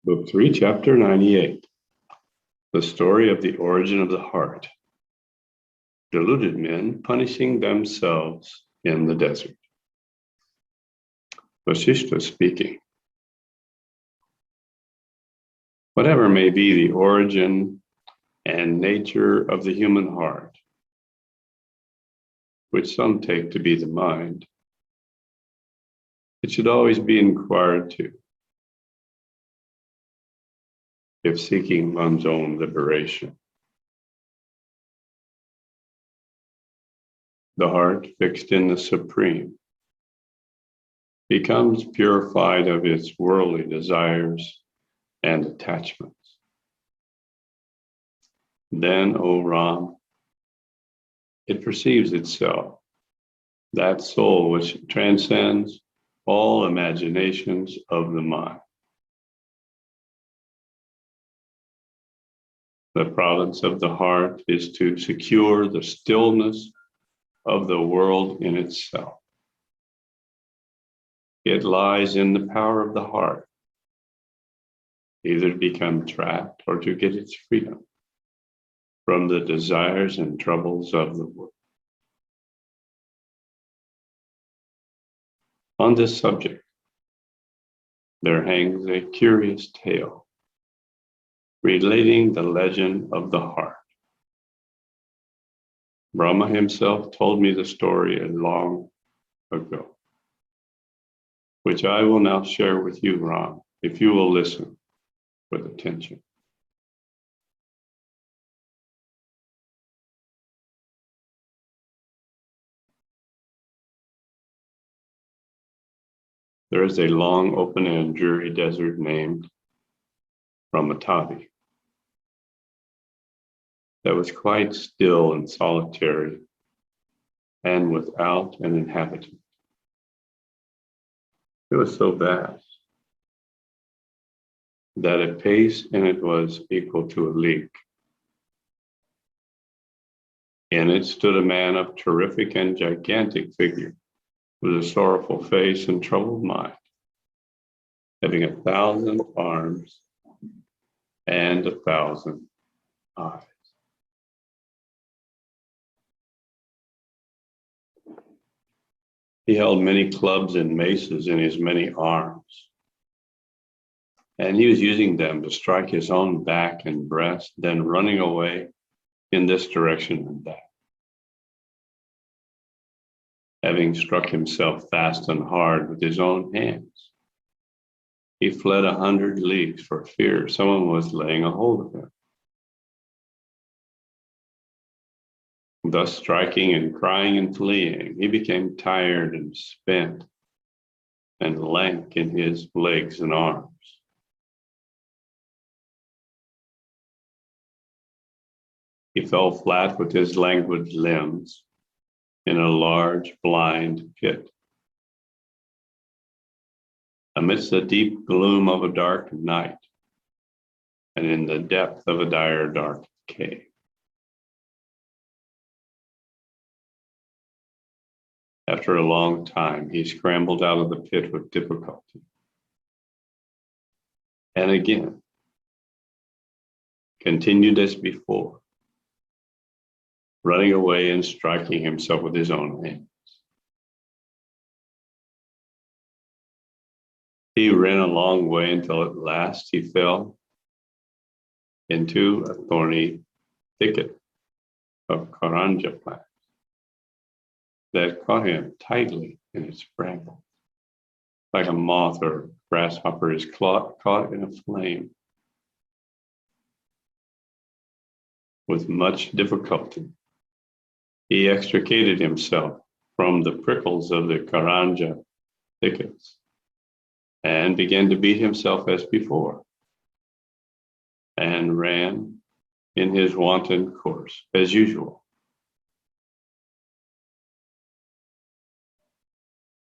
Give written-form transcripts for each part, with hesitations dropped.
Book 3, Chapter 98. The story of the origin of the heart. Deluded men punishing themselves in the desert. Vasishta speaking. Whatever may be the origin and nature of the human heart, which some take to be the mind, it should always be inquired to, if seeking one's own liberation. The heart, fixed in the Supreme, becomes purified of its worldly desires and attachments. Then, O Ram, it perceives itself, that soul which transcends all imaginations of the mind. The province of the heart is to secure the stillness of the world in itself. It lies in the power of the heart, either to become trapped or to get its freedom from the desires and troubles of the world. On this subject, there hangs a curious tale relating the legend of the heart. Brahma himself told me the story long ago, which I will now share with you, Ram, if you will listen with attention. There is a long, open and dreary desert named Ramatavi that was quite still and solitary and without an inhabitant. It was so vast that a pace in it was equal to a league. In it stood a man of terrific and gigantic figure, with a sorrowful face and troubled mind, having 1,000 arms and 1,000 eyes. He held many clubs and maces in his many arms, and he was using them to strike his own back and breast, then running away in this direction and that. Having struck himself fast and hard with his own hands, he fled 100 leagues for fear someone was laying a hold of him. Thus striking and crying and fleeing, he became tired and spent and lank in his legs and arms. He fell flat with his languid limbs in a large blind pit. Amidst the deep gloom of a dark night and in the depth of a dire dark cave. After a long time, he scrambled out of the pit with difficulty. And again, continued as before, running away and striking himself with his own hands. He ran a long way until at last he fell into a thorny thicket of karanja plants that caught him tightly in its bramble, like a moth or grasshopper is caught in a flame. With much difficulty, he extricated himself from the prickles of the karanja thickets and began to beat himself as before, and ran in his wanton course as usual.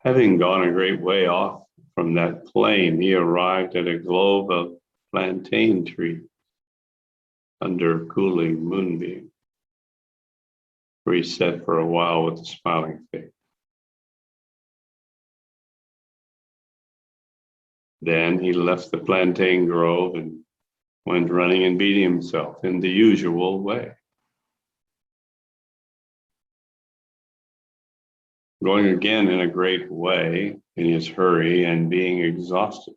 Having gone a great way off from that plain, he arrived at a grove of plantain trees under cooling moonbeam, where he sat for a while with a smiling face. Then he left the plantain grove and went running and beat himself in the usual way. Going again in a great way in his hurry and being exhausted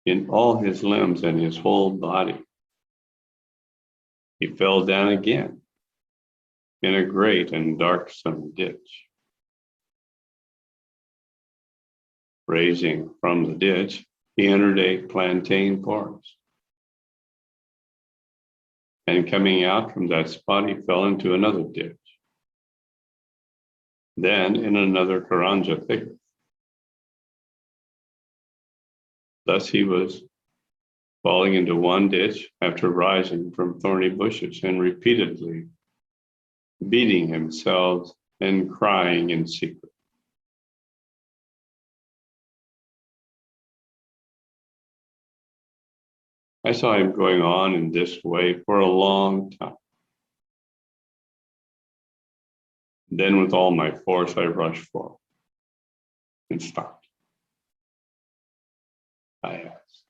in all his limbs and his whole body. He fell down again in a great and darksome ditch. Raising from the ditch, he entered a plantain forest. And coming out from that spot, he fell into another ditch. Then in another karanja thicket. Thus he was falling into one ditch after rising from thorny bushes and repeatedly beating himself and crying in secret. I saw him going on in this way for a long time. Then with all my force, I rushed forward and stopped. I asked,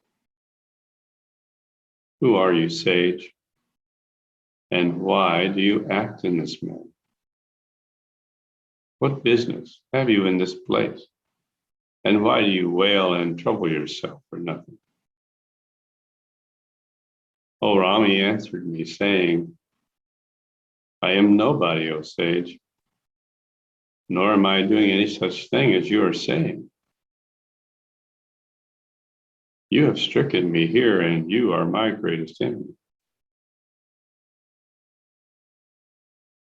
"Who are you, sage? And why do you act in this manner? What business have you in this place? And why do you wail and trouble yourself for nothing?" O Rami answered me, saying, "I am nobody, O sage, nor am I doing any such thing as you are saying. You have stricken me here, and you are my greatest enemy.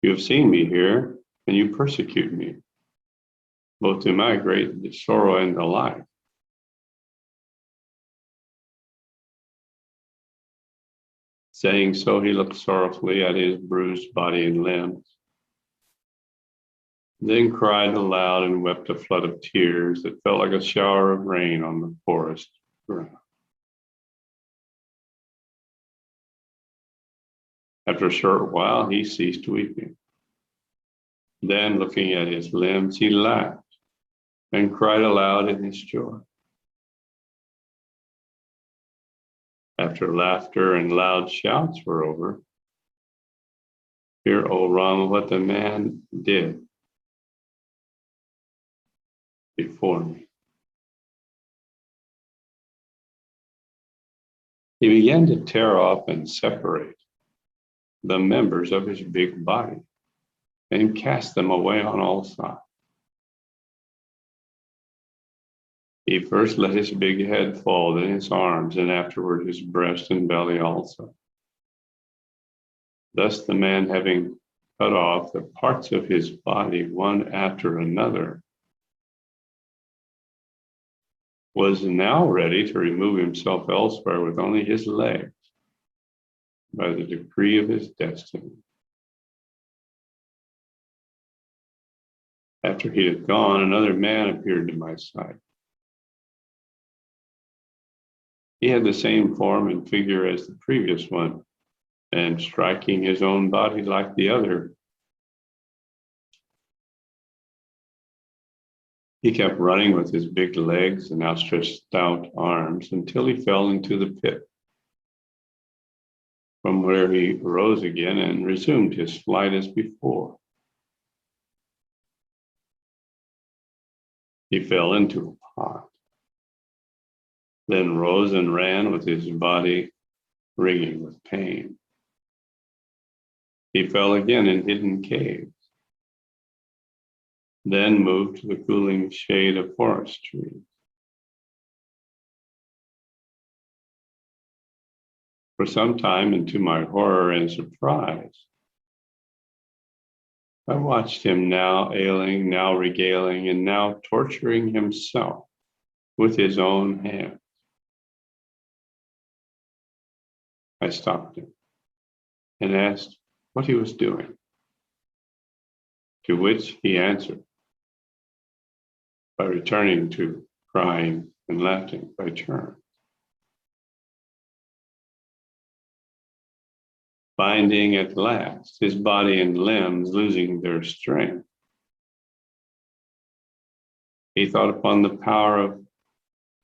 You have seen me here, and you persecute me, both to my great sorrow and delight. Saying so, he looked sorrowfully at his bruised body and limbs, then cried aloud and wept a flood of tears that felt like a shower of rain on the forest ground. After a short while, he ceased weeping. Then, looking at his limbs, he laughed and cried aloud in his joy. After laughter and loud shouts were over, hear, O Rama, what the man did before me. He began to tear off and separate the members of his big body and cast them away on all sides. He first let his big head fall, then his arms, and afterward his breast and belly also. Thus the man, having cut off the parts of his body one after another, was now ready to remove himself elsewhere with only his legs by the decree of his destiny. After he had gone, another man appeared to my sight. He had the same form and figure as the previous one, and striking his own body like the other, he kept running with his big legs and outstretched stout arms until he fell into the pit, from where he rose again and resumed his flight as before. He fell into a pot, then rose and ran with his body ringing with pain. He fell again in hidden caves, then moved to the cooling shade of forest trees. For some time, and to my horror and surprise, I watched him now ailing, now regaling, and now torturing himself with his own hands. I stopped him and asked what he was doing, to which he answered by returning to crying and laughing by turns. Finding at last his body and limbs losing their strength, he thought upon the power of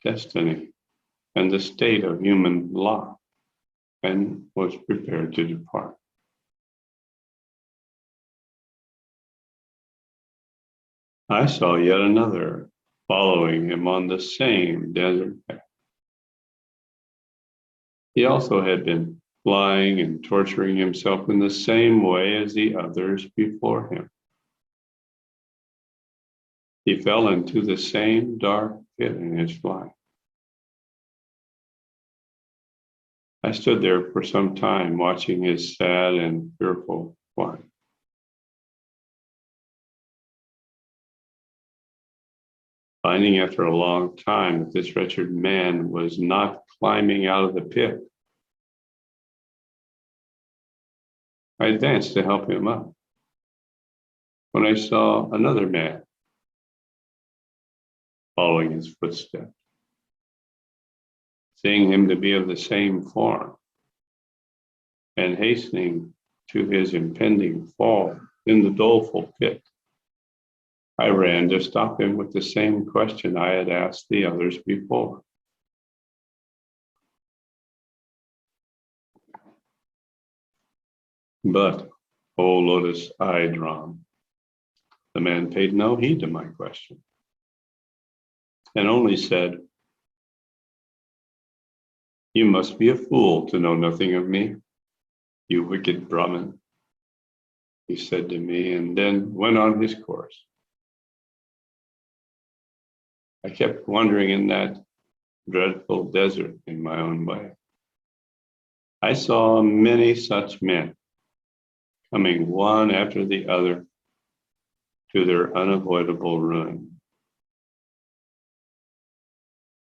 destiny and the state of human law, and was prepared to depart. I saw yet another following him on the same desert path. He also had been lying and torturing himself in the same way as the others before him. He fell into the same dark pit in his flight. I stood there for some time watching his sad and fearful flight. Finding after a long time that this wretched man was not climbing out of the pit, I advanced to help him up when I saw another man following his footsteps. Seeing him to be of the same form and hastening to his impending fall in the doleful pit, I ran to stop him with the same question I had asked the others before. But, O lotus-eyed Ram, the man paid no heed to my question and only said, "You must be a fool to know nothing of me, you wicked Brahmin," he said to me, and then went on his course. I kept wandering in that dreadful desert in my own way. I saw many such men coming one after the other to their unavoidable ruin.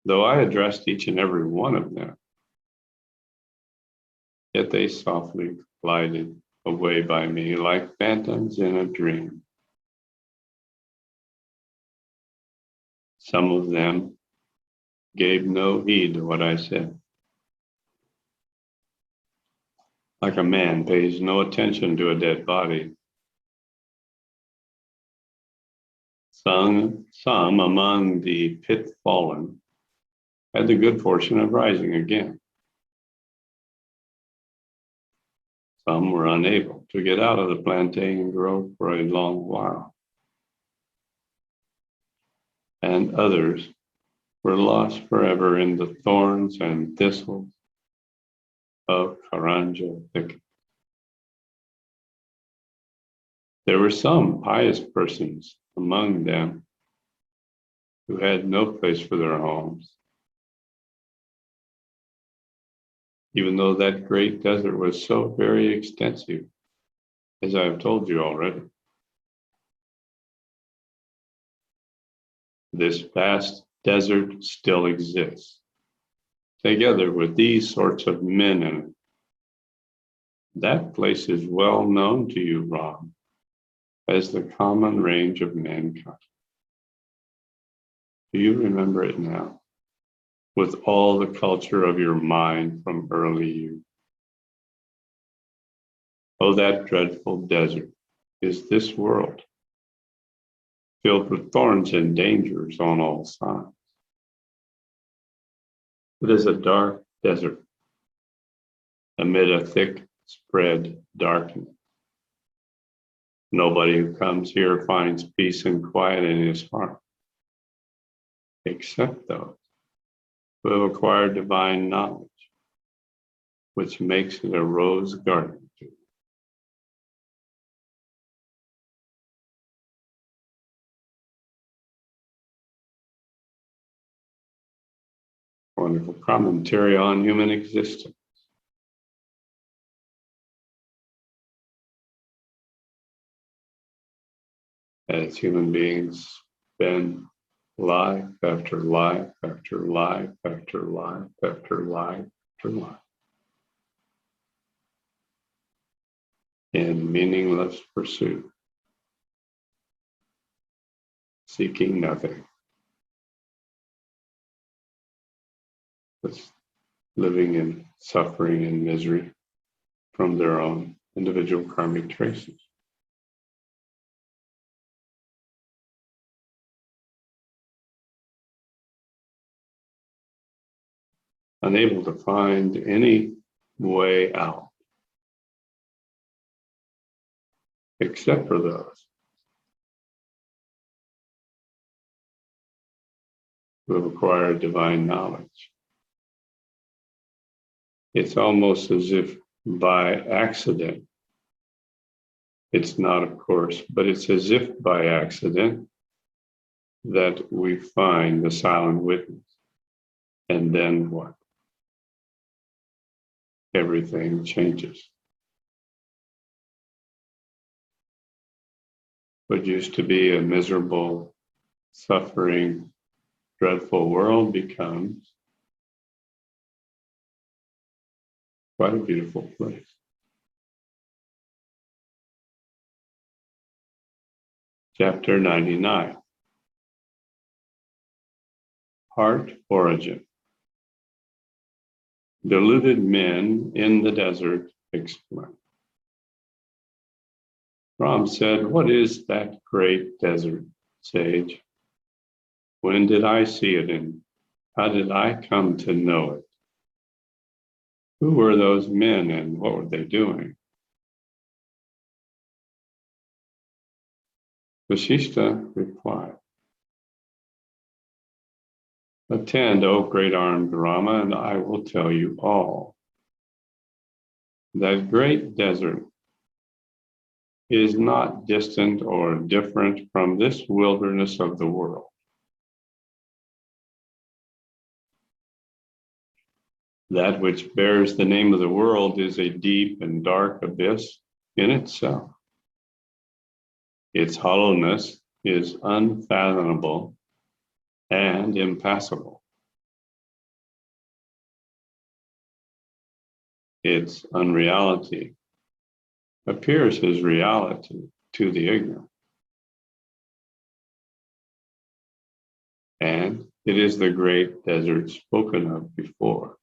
Though I addressed each and every one of them, yet they softly glided away by me like phantoms in a dream. Some of them gave no heed to what I said. Like a man pays no attention to a dead body. Some among the pit fallen had the good fortune of rising again. Some were unable to get out of the plantain grove for a long while, and others were lost forever in the thorns and thistles of Karanja thicket. There were some pious persons among them who had no place for their homes, even though that great desert was so very extensive, as I have told you already. This vast desert still exists, together with these sorts of men in it. That place is well known to you, Ram, as the common range of mankind. Do you remember it now, with all the culture of your mind from early youth? Oh, that dreadful desert is this world, filled with thorns and dangers on all sides. It is a dark desert amid a thick spread darkness. Nobody who comes here finds peace and quiet in his heart, except those who have acquired divine knowledge, which makes it a rose garden. Wonderful commentary on human existence. As human beings spend life after life after life after life after life after life in meaningless pursuit, seeking nothing, but living in suffering and misery from their own individual karmic traces. unable to find any way out except for those who have acquired divine knowledge. It's almost as if by accident, it's not, of course, but it's as if by accident that we find the silent witness. And then what? Everything changes. What used to be a miserable, suffering, dreadful world becomes quite a beautiful place. Chapter 99. Heart Origin. Deluded men in the desert explain. Ram said, "What is that great desert, sage? When did I see it and how did I come to know it? Who were those men and what were they doing?" Vasishta replied, "Attend, O great armed Rama, and I will tell you all. That great desert is not distant or different from this wilderness of the world. That which bears the name of the world is a deep and dark abyss in itself. Its hollowness is unfathomable and impassable. Its unreality appears as reality to the ignorant. And it is the great desert spoken of before.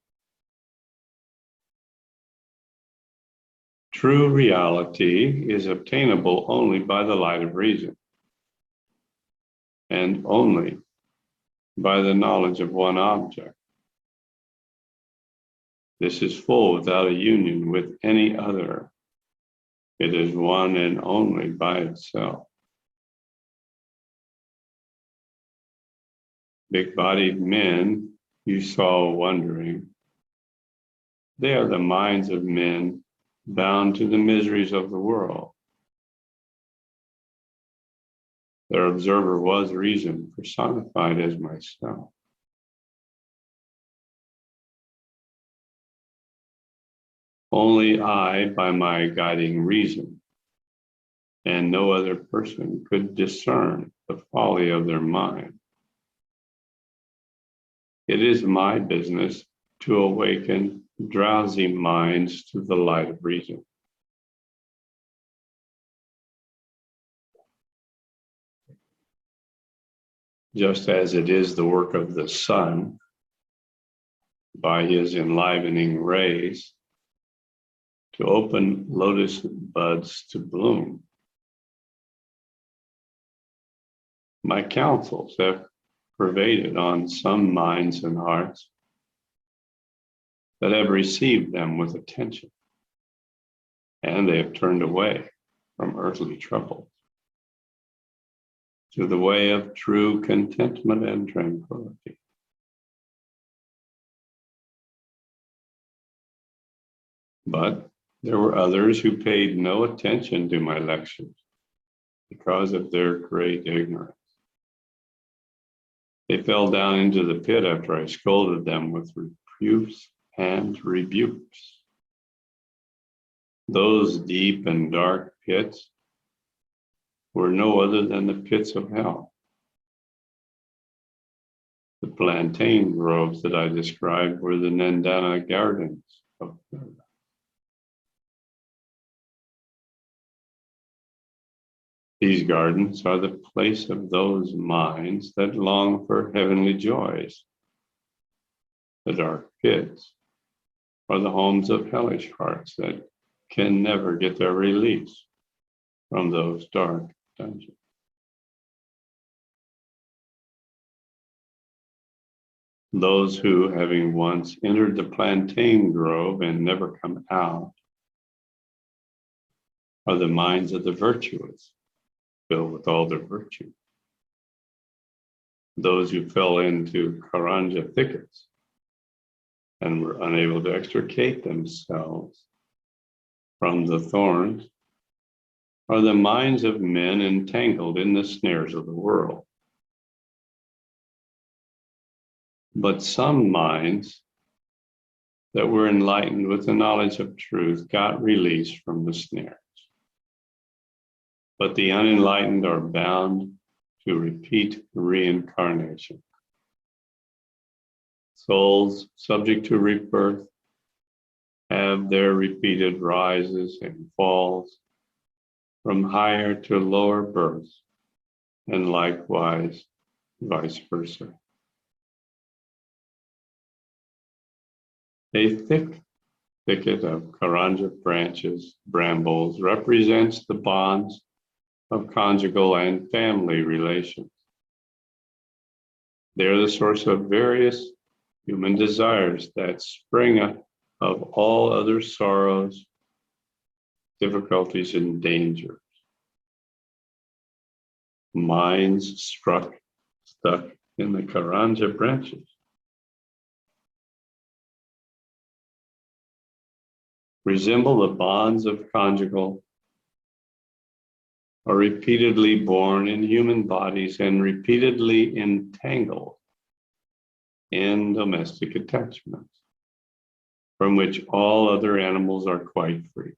True reality is obtainable only by the light of reason, and only by the knowledge of one object. This is full without a union with any other. It is one and only by itself. Big-bodied men you saw wandering, they are the minds of men bound to the miseries of the world. Their observer was reason, personified as myself. Only I, by my guiding reason, and no other person could discern the folly of their mind. It is my business to awaken drowsy minds to the light of reason. Just as it is the work of the sun, by his enlivening rays, to open lotus buds to bloom. My counsels have pervaded on some minds and hearts that have received them with attention, and they have turned away from earthly troubles to the way of true contentment and tranquility. But there were others who paid no attention to my lectures because of their great ignorance. They fell down into the pit after I scolded them with reproofs and rebukes. Those deep and dark pits were no other than the pits of hell. The plantain groves that I described were the Nandana gardens of paradise. These gardens are the place of those minds that long for heavenly joys. The dark pits are the homes of hellish hearts that can never get their release from those dark dungeons. Those who, having once entered the plantain grove and never come out, are the minds of the virtuous, filled with all their virtue. Those who fell into Karanja thickets and were unable to extricate themselves from the thorns are the minds of men entangled in the snares of the world. But some minds that were enlightened with the knowledge of truth got released from the snares. But the unenlightened are bound to repeat reincarnation. Souls subject to rebirth have their repeated rises and falls from higher to lower births, and likewise vice versa. A thick thicket of Karanja branches, brambles, represents the bonds of conjugal and family relations. They are the source of various human desires that spring up of all other sorrows, difficulties, and dangers. Minds stuck in the Karanja branches resemble the bonds of conjugal, are repeatedly born in human bodies and repeatedly entangled in domestic attachments, from which all other animals are quite free.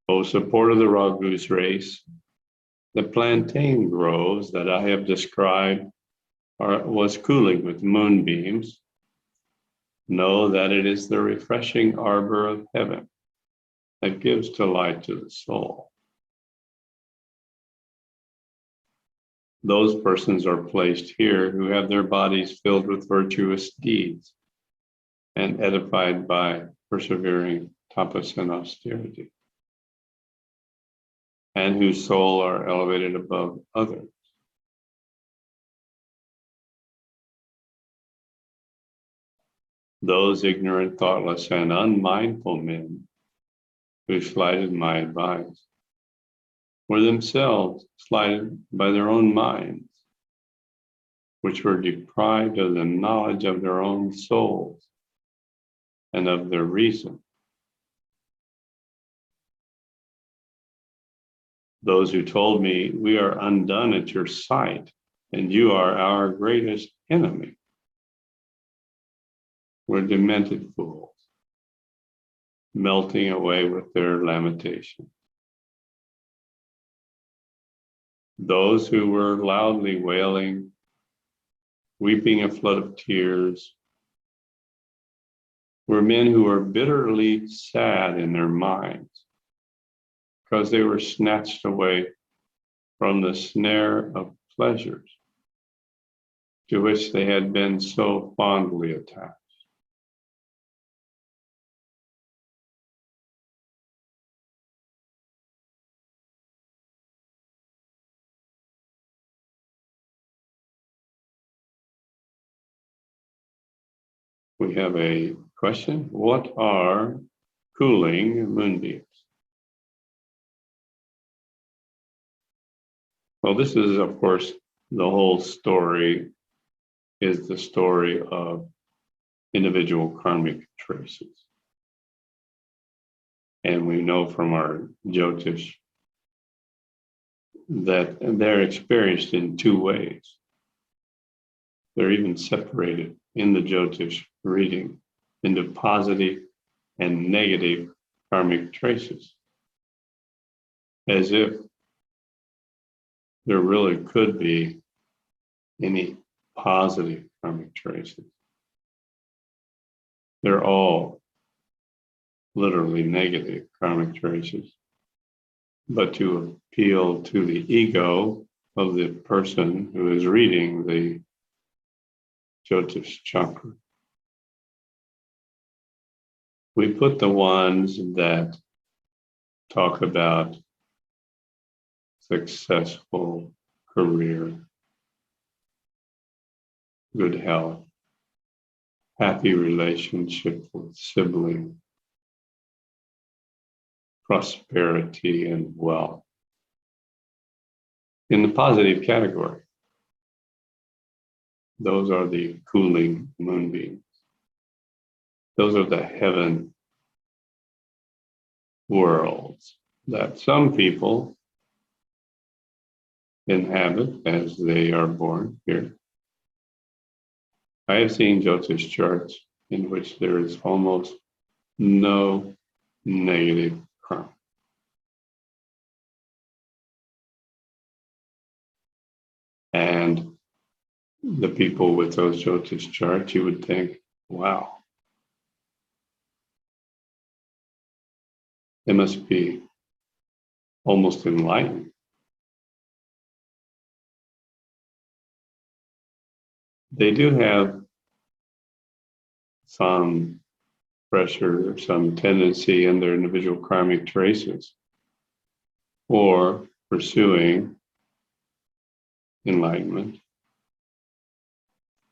O support of the raw goose race, the plantain groves that I have described was cooling with moonbeams. Know that it is the refreshing arbor of heaven that gives delight to the soul. Those persons are placed here who have their bodies filled with virtuous deeds and edified by persevering tapas and austerity, and whose soul are elevated above others. Those ignorant, thoughtless, and unmindful men who slighted my advice were themselves slighted by their own minds, which were deprived of the knowledge of their own souls and of their reason. Those who told me, "We are undone at your sight, and you are our greatest enemy," were demented fools, melting away with their lamentation. Those who were loudly wailing, weeping a flood of tears, were men who were bitterly sad in their minds because they were snatched away from the snare of pleasures to which they had been so fondly attached. We have a question. What are cooling moonbeams? Well, this is, of course, the whole story is the story of individual karmic traces. And we know from our Jyotish that they're experienced in two ways. They're even separated in the Jyotish reading into positive and negative karmic traces, as if there really could be any positive karmic traces. They're all literally negative karmic traces. But to appeal to the ego of the person who is reading the Jyotish chakra, we put the ones that talk about successful career, good health, happy relationship with siblings, prosperity and wealth. In the positive category, those are the cooling moonbeams. Those are the heaven worlds that some people inhabit as they are born here. I have seen Jyotish charts in which there is almost no negative karma. And the people with those Jyotish charts, you would think, wow, they must be almost enlightened. They do have some pressure or some tendency in their individual karmic traces for pursuing enlightenment.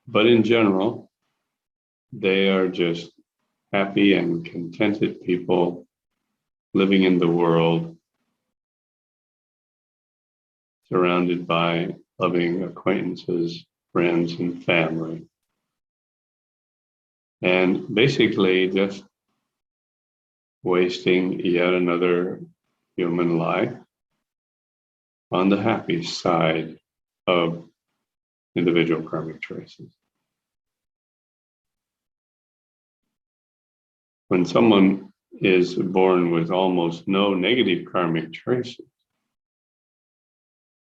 But in general, they are just happy and contented people living in the world, surrounded by loving acquaintances, friends, and family. And basically just wasting yet another human life on the happy side of individual karmic traces. When someone is born with almost no negative karmic traces,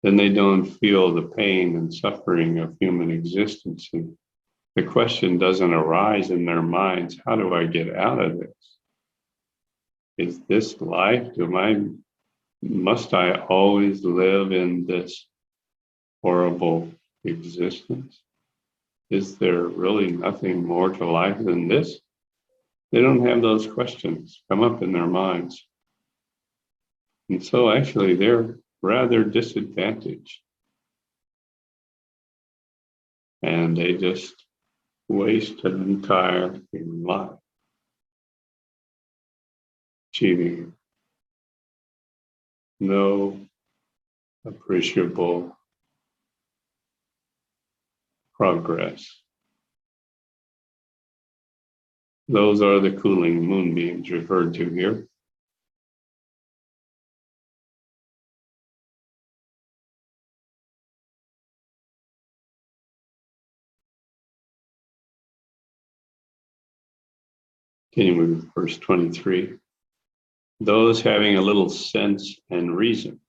then they don't feel the pain and suffering of human existence. And the question doesn't arise in their minds, how do I get out of this? Is this life? Must I always live in this horrible existence? Is there really nothing more to life than this? They don't have those questions come up in their minds. And so actually they're rather disadvantaged. And they just waste an entire human life achieving no appreciable progress. Those are the cooling moonbeams referred to here. Continuing with verse 23. Those having a little sense and reason,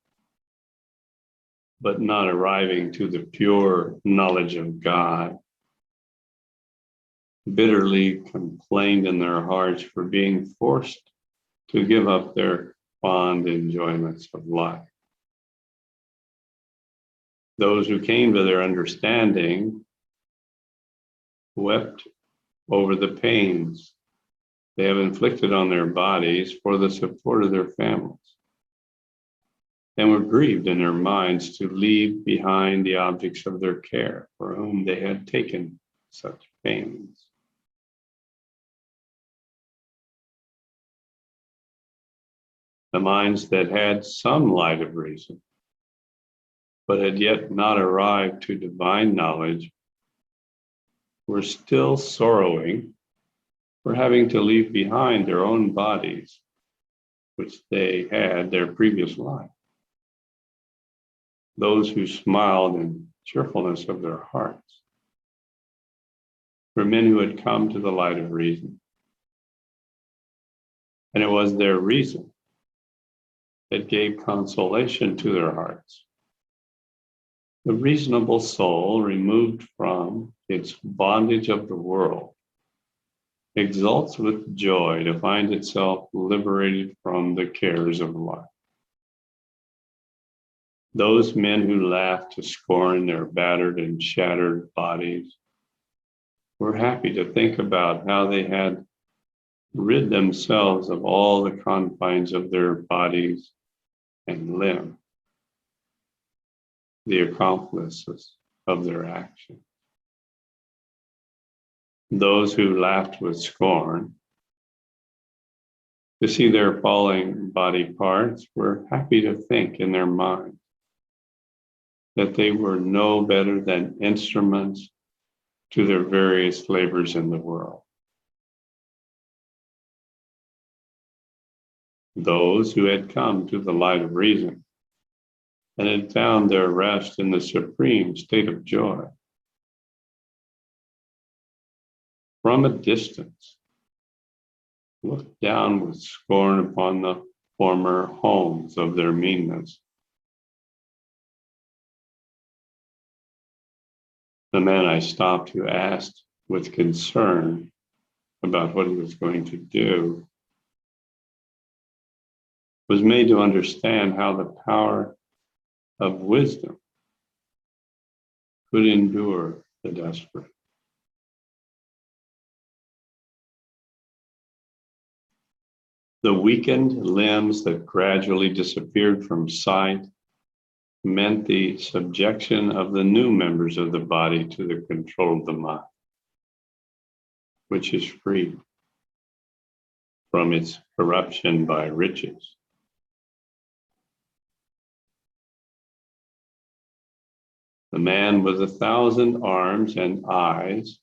but not arriving to the pure knowledge of God, bitterly complained in their hearts for being forced to give up their fond enjoyments of life. Those who came to their understanding wept over the pains they have inflicted on their bodies for the support of their families, and were grieved in their minds to leave behind the objects of their care for whom they had taken such pains. The minds that had some light of reason, but had yet not arrived to divine knowledge, were still sorrowing for having to leave behind their own bodies, which they had their previous life. Those who smiled in cheerfulness of their hearts were men who had come to the light of reason. And it was their reason that gave consolation to their hearts. The reasonable soul, removed from its bondage of the world, exults with joy to find itself liberated from the cares of life. Those men who laughed to scorn their battered and shattered bodies were happy to think about how they had rid themselves of all the confines of their bodies and limb. the accomplices of their action. Those who laughed with scorn to see their falling body parts were happy to think in their mind that they were no better than instruments to their various labors in the world. Those who had come to the light of reason and had found their rest in the supreme state of joy, from a distance, looked down with scorn upon the former homes of their meanness. The man I stopped, who asked with concern about what he was going to do, was made to understand how the power of wisdom could endure the desperate. The weakened limbs that gradually disappeared from sight meant the subjection of the new members of the body to the control of the mind, which is freed from its corruption by riches. The man with 1,000 arms and eyes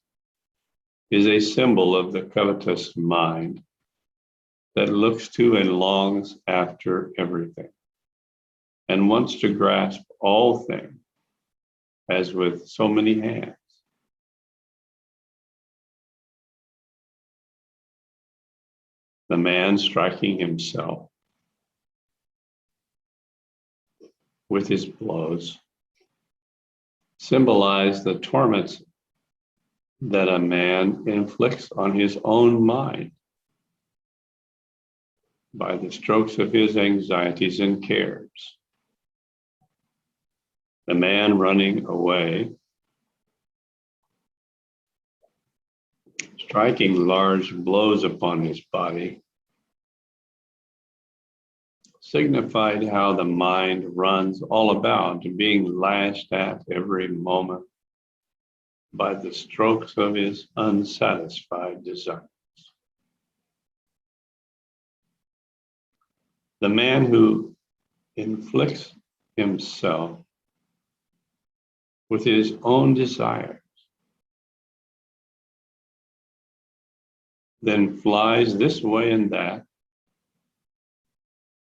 is a symbol of the covetous mind that looks to and longs after everything and wants to grasp all things as with so many hands. The man striking himself with his blows symbolize the torments that a man inflicts on his own mind by the strokes of his anxieties and cares. The man running away, striking large blows upon his body, signified how the mind runs all about, being lashed at every moment by the strokes of his unsatisfied desires. The man who inflicts himself with his own desires then flies this way and that,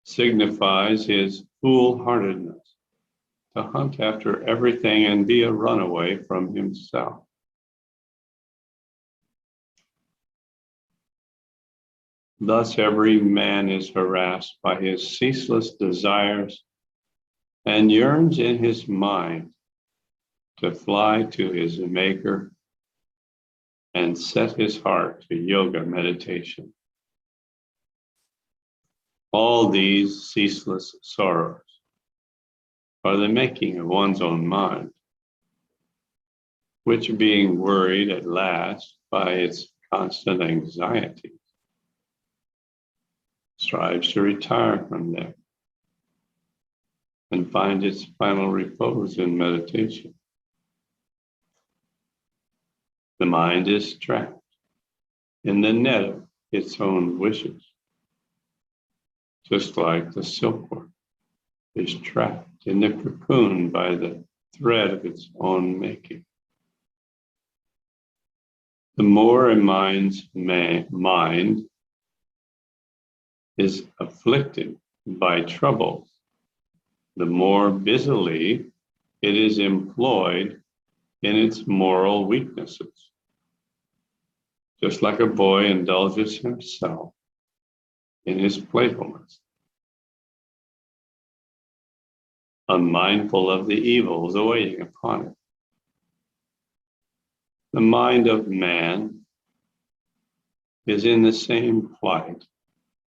signifies his foolhardiness to hunt after everything and be a runaway from himself. Thus, every man is harassed by his ceaseless desires and yearns in his mind to fly to his Maker and set his heart to yoga meditation. All these ceaseless sorrows are the making of one's own mind, which, being worried at last by its constant anxiety, strives to retire from them and find its final repose in meditation. The mind is trapped in the net of its own wishes, just like the silkworm is trapped in the cocoon by the thread of its own making. The more a mind's mind is afflicted by troubles, the more busily it is employed in its moral weaknesses. Just like a boy indulges himself in his playfulness, unmindful of the evils awaiting upon it. The mind of man is in the same plight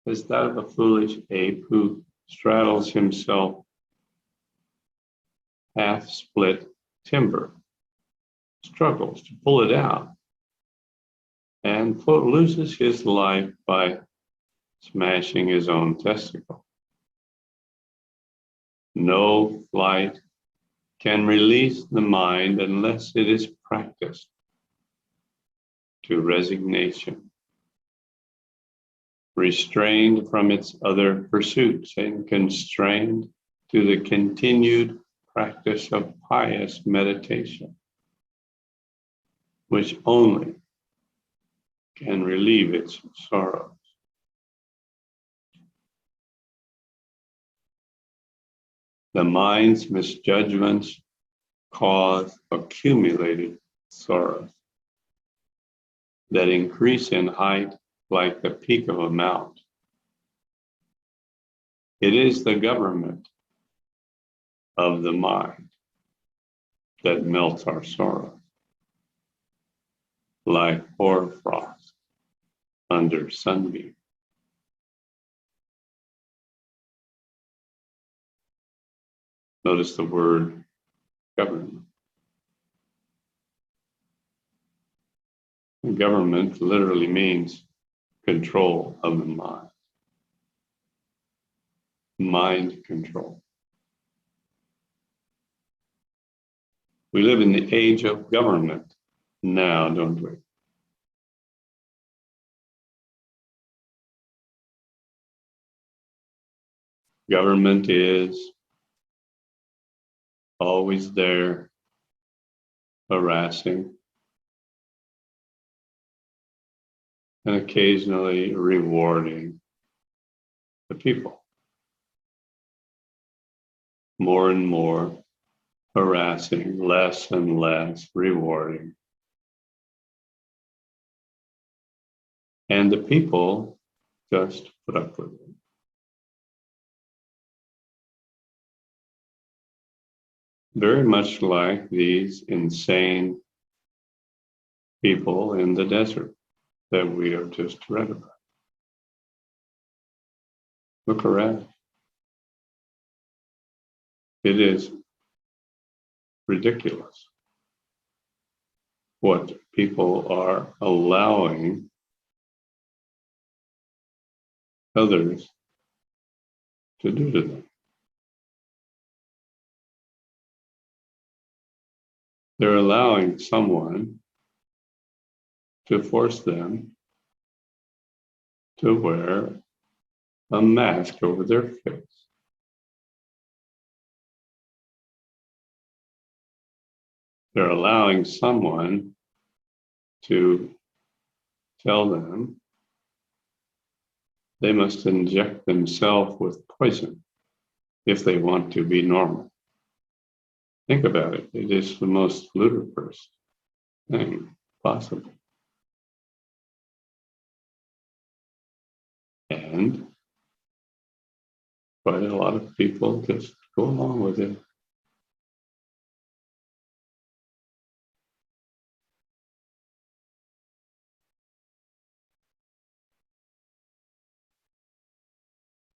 as that of a foolish ape who straddles himself half-split timber, struggles to pull it out, and loses his life by smashing his own testicle. No flight can release the mind unless it is practiced to resignation, restrained from its other pursuits, and constrained to the continued practice of pious meditation, which only can relieve its sorrows. The mind's misjudgments cause accumulated sorrows that increase in height like the peak of a mount. It is the government of the mind that melts our sorrow, like hoarfrost under sunbeam. Notice the word government. Government literally means control of the mind. Mind control. We live in the age of government now, don't we? Government is always there, harassing, and occasionally rewarding the people. More and more harassing, less and less rewarding. And the people just put up with it. Very much like these insane people in the desert that we have just read about. Look around. It is ridiculous what people are allowing others to do to them. They're allowing someone to force them to wear a mask over their face. They're allowing someone to tell them they must inject themselves with poison if they want to be normal. Think about it. It is the most ludicrous thing possible. And quite a lot of people just go along with it.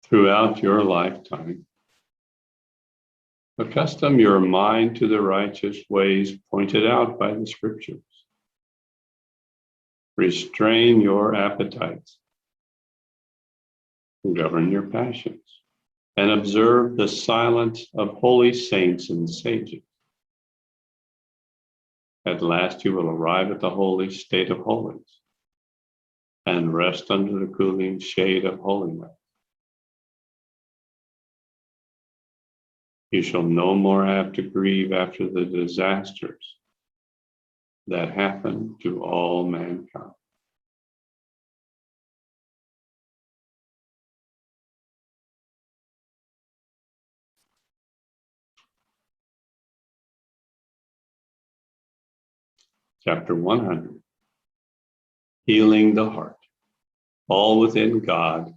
Throughout your lifetime, accustom your mind to the righteous ways pointed out by the scriptures. Restrain your appetites, govern your passions, and observe the silence of holy saints and sages. At last you will arrive at the holy state of holiness and rest under the cooling shade of holiness. You shall no more have to grieve after the disasters that happen to all mankind. Chapter 100, Healing the Heart, all within God,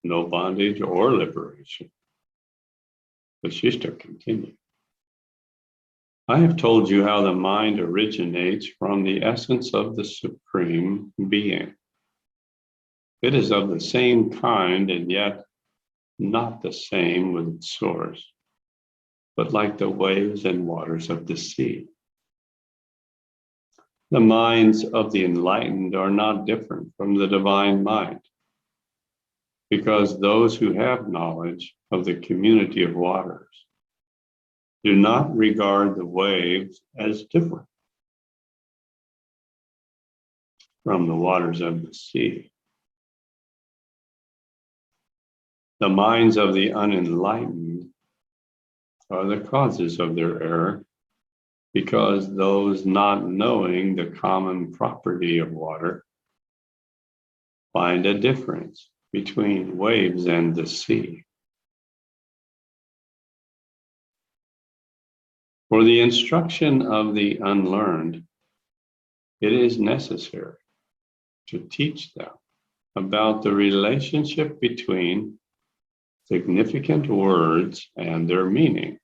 no bondage or liberation. The Shishta continued. I have told you how the mind originates from the essence of the Supreme Being. It is of the same kind and yet not the same with its source, but like the waves and waters of the sea. The minds of the enlightened are not different from the divine mind, because those who have knowledge of the community of waters Do not regard the waves as different from the waters of the sea. The minds of the unenlightened are the causes of their error, because those not knowing the common property of water find a difference between waves and the sea. For the instruction of the unlearned, it is necessary to teach them about the relationship between significant words and their meaning.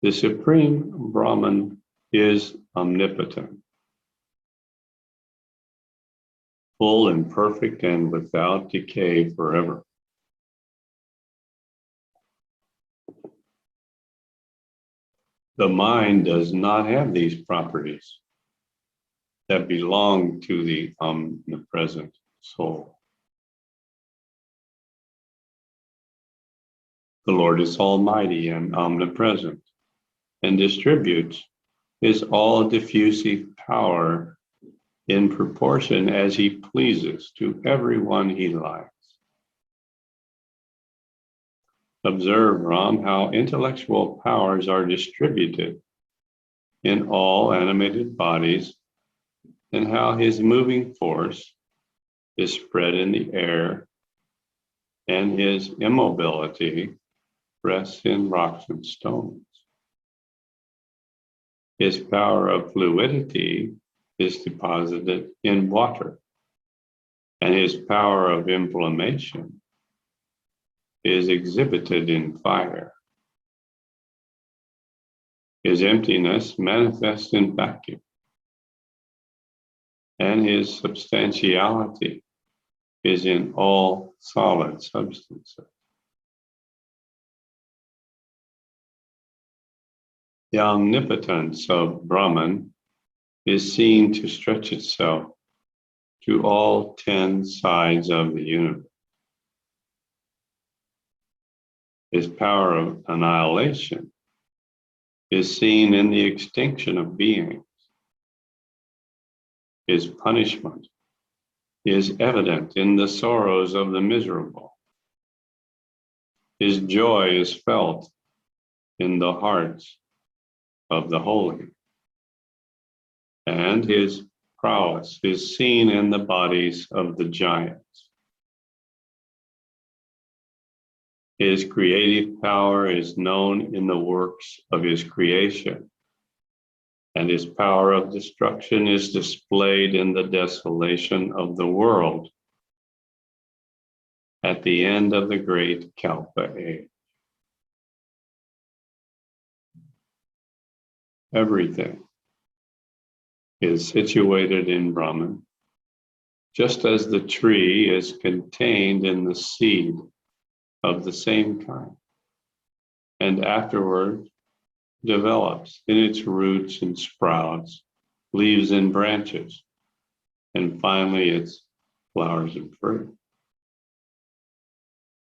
The Supreme Brahman is omnipotent, full and perfect and without decay forever. The mind does not have these properties that belong to the omnipresent soul. The Lord is almighty and omnipresent, and distributes his all-diffusive power in proportion as he pleases to everyone he likes. Observe, Ram, how intellectual powers are distributed in all animated bodies, and how his moving force is spread in the air, and his immobility rests in rocks and stones. His power of fluidity is deposited in water, and his power of inflammation is exhibited in fire. His emptiness manifests in vacuum, and his substantiality is in all solid substances. The omnipotence of Brahman is seen to stretch itself to all 10 sides of the universe. His power of annihilation is seen in the extinction of beings. His punishment is evident in the sorrows of the miserable. His joy is felt in the hearts of the holy, and his prowess is seen in the bodies of the giants. His creative power is known in the works of his creation, and his power of destruction is displayed in the desolation of the world at the end of the great Kalpa age. Everything is situated in Brahman, just as the tree is contained in the seed of the same kind, and afterward develops in its roots and sprouts, leaves and branches, and finally its flowers and fruit.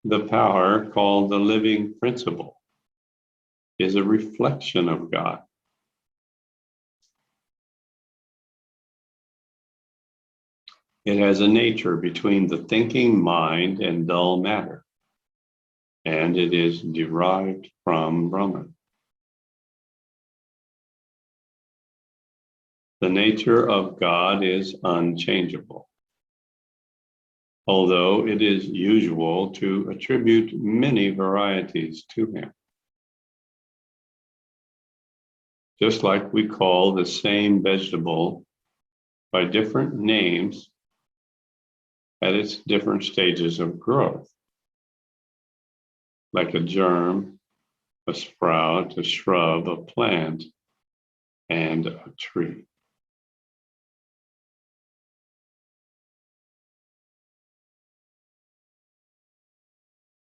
The power called the living principle is a reflection of God. It has a nature between the thinking mind and dull matter, and it is derived from Brahman. The nature of God is unchangeable, although it is usual to attribute many varieties to him. Just like we call the same vegetable by different names at its different stages of growth, like a germ, a sprout, a shrub, a plant, and a tree.